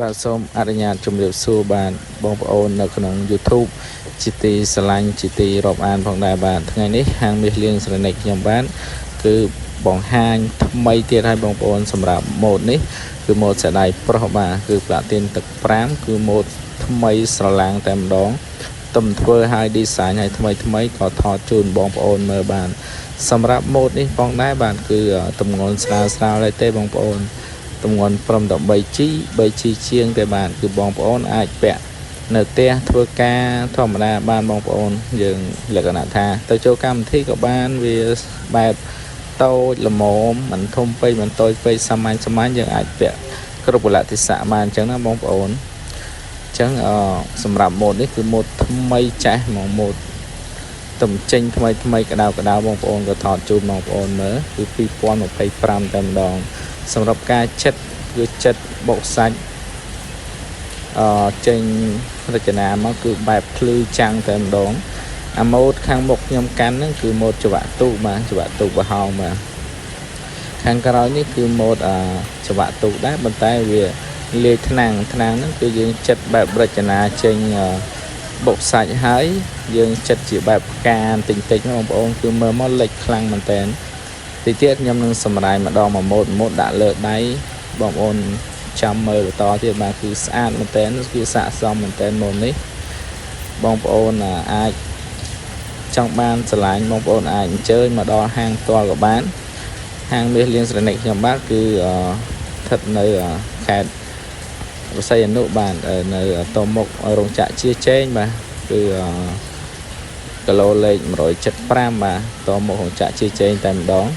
បាទសូមអនុញ្ញាតជម្រាបសួរបាទបងប្អូននៅក្នុង YouTube ជាទីស្រឡាញ់ជាទីរាប់អានផងដែរបាទថ្ងៃនេះហាងមាសលៀងស្រណិចខ្ញុំបាទគឺបង្ហាញថ្មីទៀតឲ្យបងប្អូនសម្រាប់ម៉ូដនេះគឺម៉ូដស្ដាយប្រុសបាទគឺផ្លាទីនទឹក5គឺម៉ូដថ្មីស្រឡាងតែម្ដងទំធ្វើឲ្យ design ឲ្យថ្មីក៏ថតជូនបងប្អូនមើលបានសម្រាប់ម៉ូដនេះផងដែរបាទគឺទម្ងន់ស្រាលៗទេបងប្អូនទម្ងន់ព្រមតែ 3G ជាងទេបាទគឺបងប្អូនអាចពាក់នៅផ្ទះធ្វើការធម្មតាបានបងប្អូនយើងលក្ខណៈថាទៅចូលកម្មវិធីក៏បានវាបែបតូចល្មមមិនធំពេកមិនតូចពេកសាមញ្ញយើងអាចពាក់គ្រប់កលៈទេសៈបានអញ្ចឹងណាបងប្អូនអញ្ចឹងសម្រាប់ម៉ូដនេះគឺម៉ូដថ្មីចាស់ហ្មងម៉ូដទំចេញថ្មីក្តៅបងប្អូនក៏ថតជូនបងប្អូនមើលគឺ2025តែម្ដងសម្រាប់ការចិត្តគឺចិត្តបុកសាច់ចេញរចនាមកគឺបែបភ្លឺចាំងតែម្ដងអាម៉ូដខាងមុខខ្ញុំកាន់ហ្នឹងគឺម៉ូដច្រវាក់ទូកបាទច្រវាក់ទូកបរហោងបាទខាងក្រោយនេះគឺម៉ូដច្រវាក់ទូកដែរប៉ុន្តែវាលាយថ្នាំងហ្នឹងគឺយើងចិត្តបែបរចនាចេញបុកសាច់ហើយយើងចិត្តជាបែបផ្កាតិចបងប្អូនគឺមើលមកលេចខ្លាំងមែនតើទីទៀតខ្ញុំនឹងសម្រាយម្ដងមួយម៉ូដដាក់លើដៃបងប្អូនចាំមើលបន្តទៀតបាទគឺស្អាតមែនតើគឺស័ក្តិសមមែនតើម៉ូដនេះបងប្អូនអាចចង់បានស្រឡាញ់បងប្អូនអាចអញ្ជើញមកដល់ហាងផ្ទាល់ក៏បានហាងមាសលៀងស្រណិចខ្ញុំបាទគឺស្ថិតនៅខេត្តរសីអនុបាទនៅតមុខរោងចក្រជាចេងបាទគឺគីឡូលេខ175បាទតមុខរោងចក្រជាចេងតែម្ដង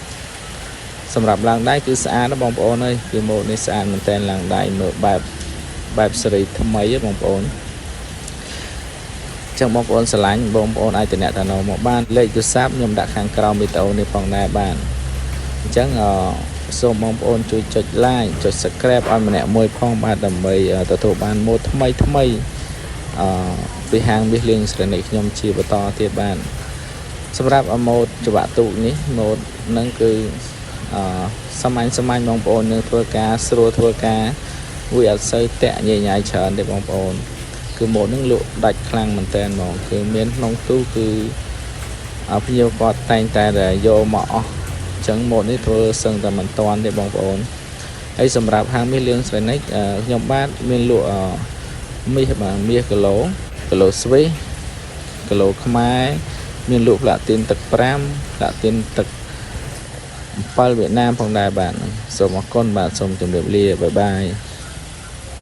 សម្រាប់ឡើងដៃគឺស្អាតណាបងប្អូនអើយគឺម៉ូដនេះស្អាតមែនតើឡើងដៃមើលបែបសេរីថ្មីបងប្អូនចឹងបងប្អូនស្រឡាញ់បងប្អូនអាចតំណែងមកបានលេខទូរស័ព្ទខ្ញុំដាក់ខាងក្រោមវីដេអូនេះផងដែរបាទអញ្ចឹងសូមបងប្អូនជួយចុច like ចុច subscribe ឲ្យម្នាក់មួយផងបាទដើម្បីទទួលបានម៉ូដថ្មីពីហាងមាសលៀងស្រណិចខ្ញុំជាបន្តទៀតបាទសម្រាប់ម៉ូដច្រវាក់ទូកនេះម៉ូដហ្នឹងគឺសាមញ្ញបងប្អូននឹងធ្វើការស្រួលធ្វើការវាអត់សូវតាក់ញ៉ៃច្រើនទេបងប្អូនគឺម៉ូដហ្នឹងលក់ដាច់ខ្លាំងមែនតើហ្មងគឺមានក្នុងទូគឺភ្ញៀវគាត់តែងតែយកមកអស់អញ្ចឹងម៉ូដនេះធ្វើសឹងតែមិនតាន់ទេបងប្អូនហើយសម្រាប់ហាងមាសលៀងស្រណិចខ្ញុំបាទមានលក់មាសបាទមាសគីឡូស្វីសគីឡូខ្មែរមានលក់ផ្លាទីនទឹក5ផ្លាទីនទឹក7វៀតណាមផងដែរបាទសូមអរគុណបាទសូមជម្រាបលាបាយបាយ